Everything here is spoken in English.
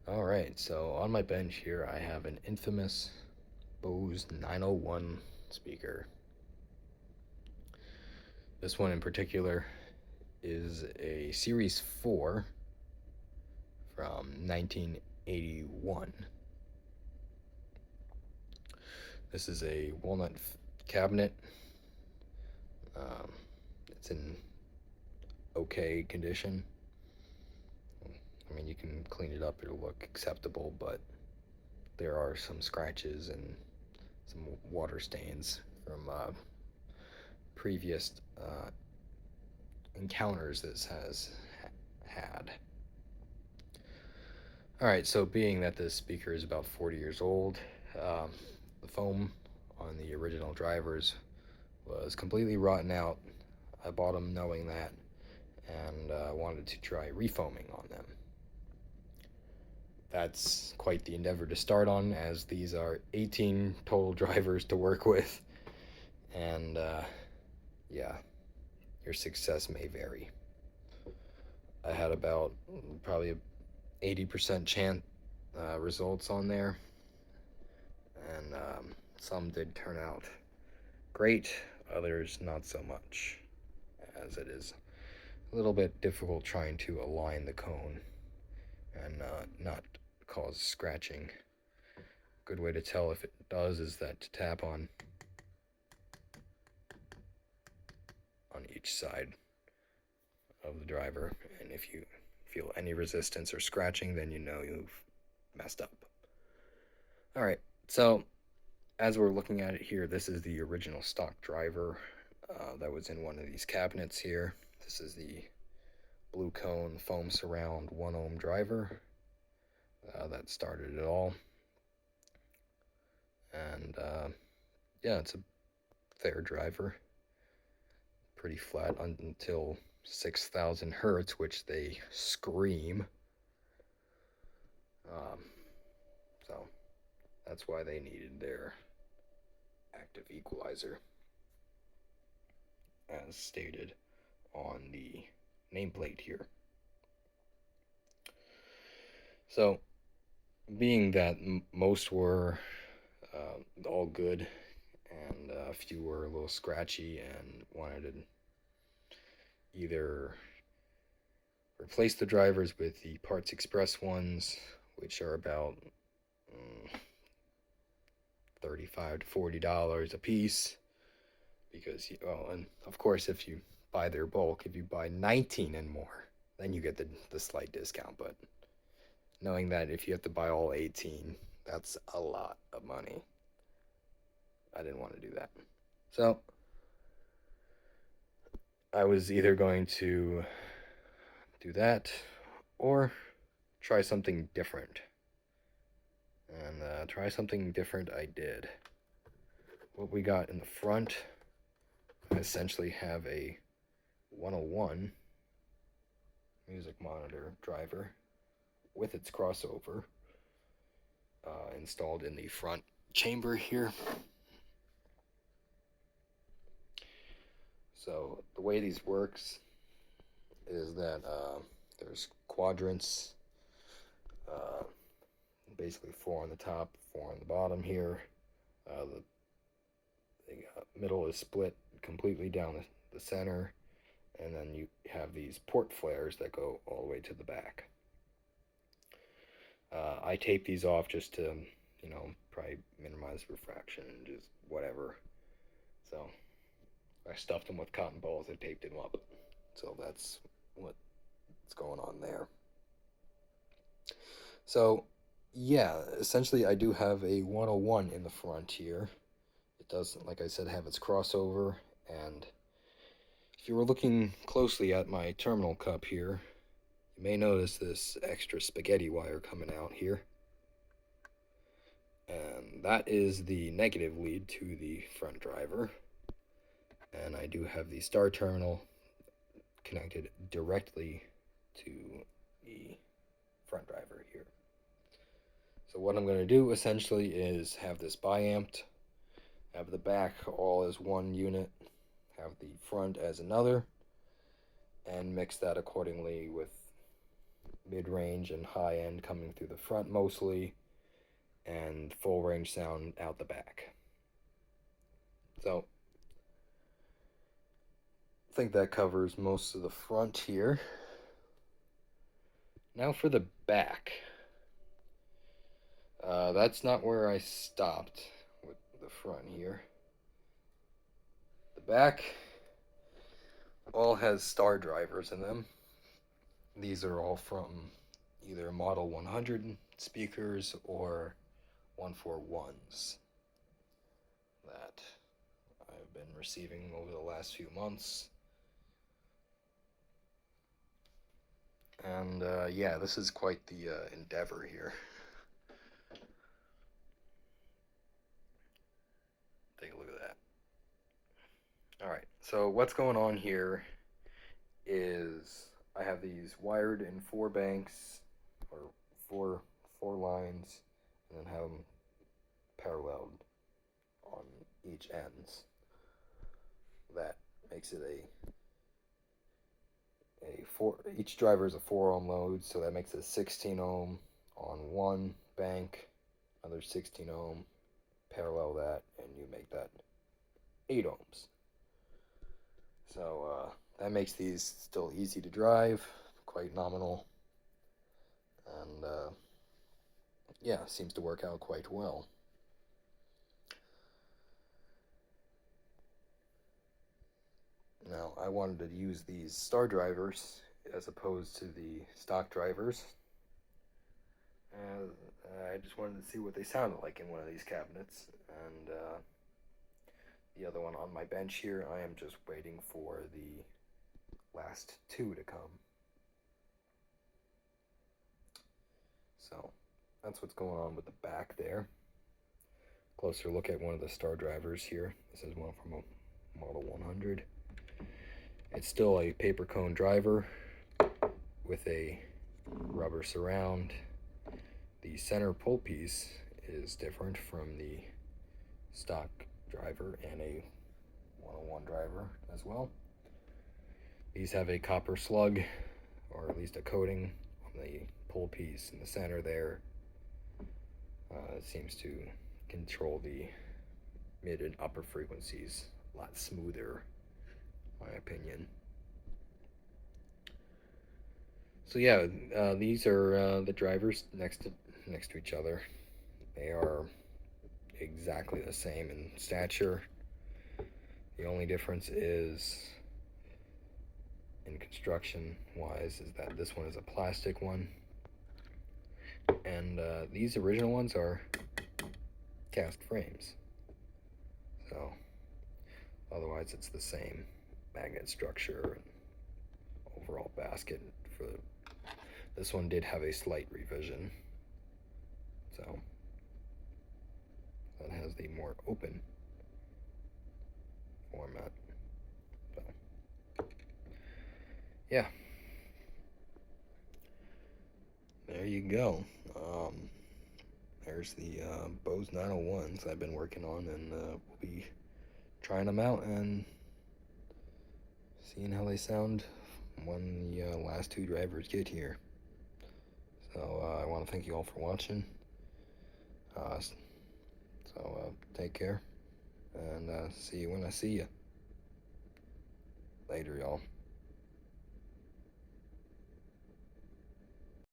Alright, so on my bench here I have an infamous Bose 901 speaker. This one in particular is a Series 4 from 1981. This is a walnut cabinet. It's in okay condition. I mean, you can clean it up, it'll look acceptable, but there are some scratches and some water stains from previous encounters this has had. Alright, so being that this speaker is about 40 years old, the foam on the original drivers was completely rotten out. I bought them knowing that, and wanted to try refoaming on them. That's quite the endeavor to start on, as these are 18 total drivers to work with, and yeah, your success may vary. I had about probably 80% chance results on there, and some did turn out great, others not so much, as it is a little bit difficult trying to align the cone and not cause scratching. Good way to tell if it does is that to tap on each side of the driver, and if you feel any resistance or scratching, then you know you've messed up. Alright, so as we're looking at it here, this is the original stock driver that was in one of these cabinets here. This is the blue cone foam surround 1 ohm driver that started it all. And yeah, it's a fair driver. Pretty flat until 6,000 hertz, which they scream. So that's why they needed their active equalizer, as stated on the nameplate here. So, being that most were all good, and a few were a little scratchy and wanted to either replace the drivers with the Parts Express ones, which are about $35 to $40 a piece, because and of course if you buy their bulk, if you buy 19 and more, then you get the slight discount. But knowing that if you have to buy all 18, that's a lot of money, I didn't want to do that. So I was either going to do that or try something different. And try something different I did. What we got in the front, I essentially have a 101 music monitor driver with its crossover installed in the front chamber here. So the way these works is that there's quadrants, basically 4 on the top, 4 on the bottom here. The middle is split completely down the center, and then you have these port flares that go all the way to the back. I tape these off just to, probably minimize refraction and just whatever. So I stuffed them with cotton balls and taped them up. So that's what's going on there. So yeah, essentially I do have a 101 in the front here. It does, like I said, have its crossover, and if you were looking closely at my terminal cup here, you may notice this extra spaghetti wire coming out here. And that is the negative lead to the front driver. And I do have the star terminal connected directly to the front driver here. So what I'm going to do essentially is have this biamped, have the back all as one unit, have the front as another, and mix that accordingly with mid-range and high-end coming through the front mostly, and full-range sound out the back. So I think that covers most of the front here. Now for the back. That's not where I stopped with the front here. The back all has star drivers in them. These are all from either Model 100 speakers or 141s that I've been receiving over the last few months. And yeah, this is quite the endeavor here. Take a look at that. All right, so what's going on here is I have these wired in 4 banks, or four lines, and then have them paralleled on each ends. That makes it each driver is a 4 ohm load, so that makes it 16 ohm on one bank, another 16 ohm, parallel that, and you make that 8 ohms. So that makes these still easy to drive, quite nominal, and yeah, seems to work out quite well. Now, I wanted to use these star drivers as opposed to the stock drivers. I just wanted to see what they sounded like in one of these cabinets. And the other one on my bench here, I am just waiting for the last 2 to come. So that's what's going on with the back there. Closer look at one of the star drivers here. This is one from a Model 100. It's still a paper cone driver with a rubber surround. The center pull piece is different from the stock driver and a 101 driver as well. These have a copper slug, or at least a coating on the pull piece in the center there. It seems to control the mid and upper frequencies a lot smoother, in my opinion. So yeah, these are the drivers next to each other. They are exactly the same in stature. The only difference is in construction wise is that this one is a plastic one, and these original ones are cast frames. So otherwise it's the same magnet structure and overall basket. For this one did have a slight revision, so that has the more open format. So yeah, there you go. There's the Bose 901s I've been working on, and we'll be trying them out and seeing how they sound when the last 2 drivers get here. So I want to thank you all for watching. So take care, and see you when I see you. Later, y'all.